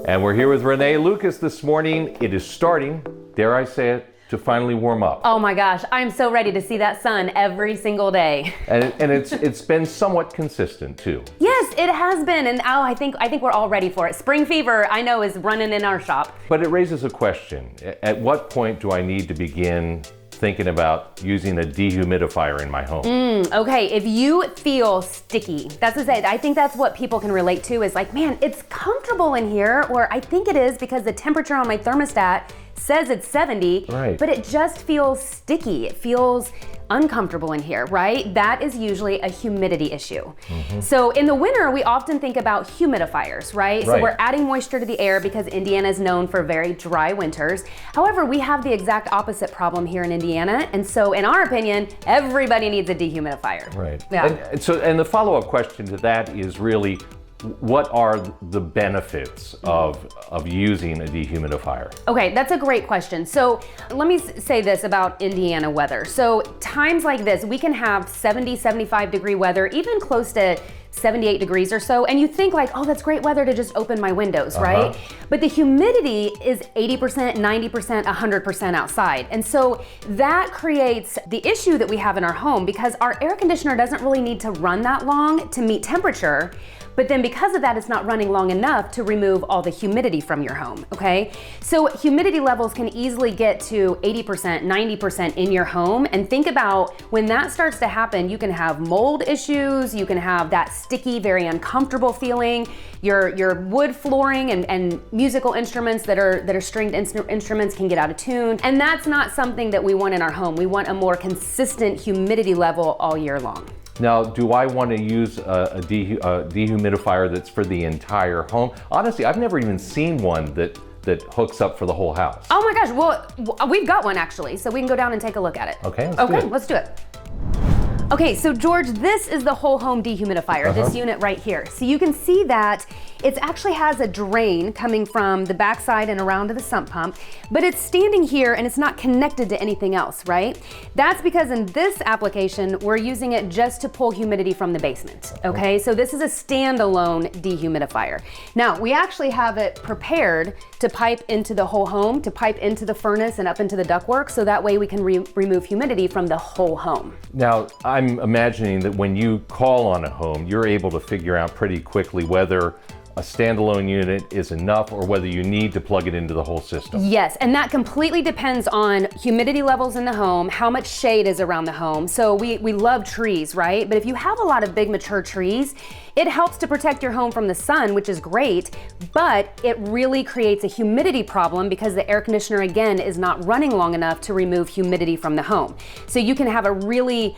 And we're here with Renee Lucas this morning. It is starting, dare I say it, to finally warm up. Oh my gosh, I'm so ready to see that sun every single day. And it's been somewhat consistent too. Yes, it has been, and I think we're all ready for it. Spring fever, I know, is running in our shop. But it raises a question. At what point do I need to begin thinking about using a dehumidifier in my home? Okay, if you feel sticky, that's to say, I think that's what people can relate to is like, man, it's comfortable in here, or I think it is because the temperature on my thermostat says it's 70, right, but it just feels sticky. It feels uncomfortable in here, right? That is usually a humidity issue. So in the winter, we often think about humidifiers, right? So we're adding moisture to the air because Indiana is known for very dry winters. However, we have the exact opposite problem here in Indiana. And so in our opinion, everybody needs a dehumidifier. Right. Yeah. And the follow-up question to that is really, what are the benefits of using a dehumidifier? Okay, that's a great question. So let me say this about Indiana weather. So times like this, we can have 70, 75 degree weather, even close to 78 degrees or so, and you think like, oh, that's great weather to just open my windows, right? But the humidity is 80%, 90%, 100% outside. And so that creates the issue that we have in our home because our air conditioner doesn't really need to run that long to meet temperature. But then because of that, it's not running long enough to remove all the humidity from your home, okay? So humidity levels can easily get to 80%, 90% in your home. And think about when that starts to happen, you can have mold issues, you can have that sticky, very uncomfortable feeling. Your wood flooring and musical instruments that are stringed instruments can get out of tune. And that's not something that we want in our home. We want a more consistent humidity level all year long. Now, do I want to use a dehumidifier that's for the entire home? Honestly, I've never even seen one that hooks up for the whole house. Oh my gosh, well, we've got one actually, so we can go down and take a look at it. Okay, let's do it. Okay, so George, this is the whole home dehumidifier, this unit right here. So you can see that it actually has a drain coming from the backside and around to the sump pump, but it's standing here and it's not connected to anything else, right? That's because in this application, we're using it just to pull humidity from the basement, okay? So this is a standalone dehumidifier. Now, we actually have it prepared to pipe into the whole home, to pipe into the furnace and up into the ductwork, so that way we can remove humidity from the whole home. Now, I'm imagining that when you call on a home, you're able to figure out pretty quickly whether a standalone unit is enough or whether you need to plug it into the whole system. Yes, and that completely depends on humidity levels in the home, how much shade is around the home. So we love trees, right? But if you have a lot of big mature trees, it helps to protect your home from the sun, which is great, but it really creates a humidity problem because the air conditioner, again, is not running long enough to remove humidity from the home. So you can have a really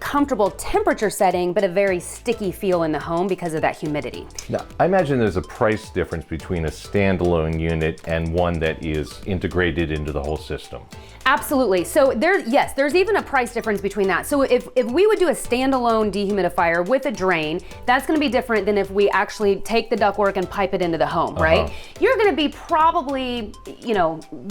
comfortable temperature setting, but a very sticky feel in the home because of that humidity. Now, I imagine there's a price difference between a standalone unit and one that is integrated into the whole system. Absolutely. So there's even a price difference between that. So if we would do a standalone dehumidifier with a drain, that's going to be different than if we actually take the ductwork and pipe it into the home, right? You're going to be probably,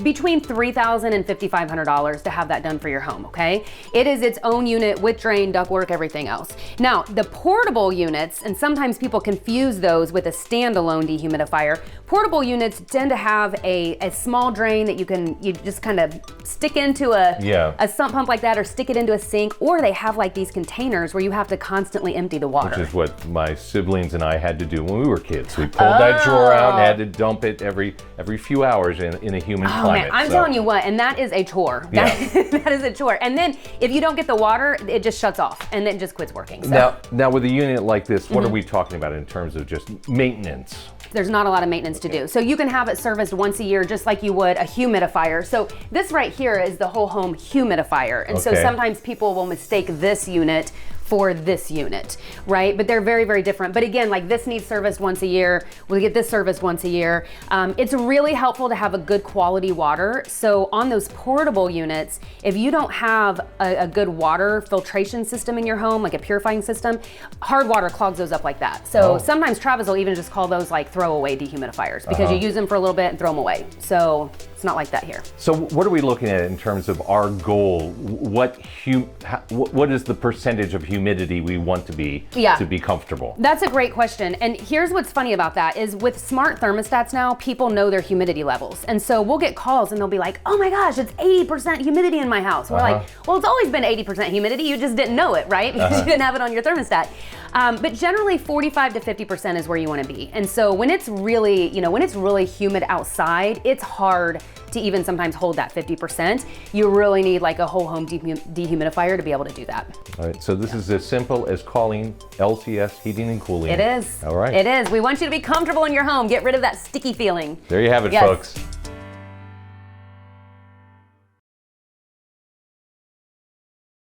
between $3,000 and $5,500 to have that done for your home, okay? It is its own unit with drain, ductwork, everything else. Now, the portable units, and sometimes people confuse those with a standalone dehumidifier, portable units tend to have a small drain that you just kind of stick into a sump pump like that, or stick it into a sink, or they have like these containers where you have to constantly empty the water. Which is what my siblings and I had to do when we were kids. We pulled that drawer out and had to dump it every few hours in a humid climate. Man, I'm telling you what, and that is a chore. That is a chore. And then if you don't get the water, it just shuts off and then just quits working. So. Now with a unit like this, what are we talking about in terms of just maintenance? There's not a lot of maintenance to do. So you can have it serviced once a year just like you would a humidifier. So this right here is the whole home humidifier. And so sometimes people will mistake this unit for this unit, right? But they're very, very different. But again, like this needs serviced once a year. We get this serviced once a year. It's really helpful to have a good quality water. So on those portable units, if you don't have a good water filtration system in your home, like a purifying system, hard water clogs those up like that. So sometimes Travis will even just call those like throwaway dehumidifiers because you use them for a little bit and throw them away. So not like that here. So what are we looking at in terms of our goal? What is the percentage of humidity we want to be to be comfortable? That's a great question. And here's what's funny about that is with smart thermostats now, people know their humidity levels. And so we'll get calls and they'll be like, oh my gosh, it's 80% humidity in my house. We're like, well, it's always been 80% humidity. You just didn't know it, right? Because you didn't have it on your thermostat. But generally 45 to 50% is where you want to be. And so when it's really, when it's really humid outside, it's hard to even sometimes hold that 50%. You really need like a whole home dehumidifier to be able to do that. All right, so this is as simple as calling LCS Heating and Cooling. It is. All right. It is. We want you to be comfortable in your home. Get rid of that sticky feeling. There you have it, folks.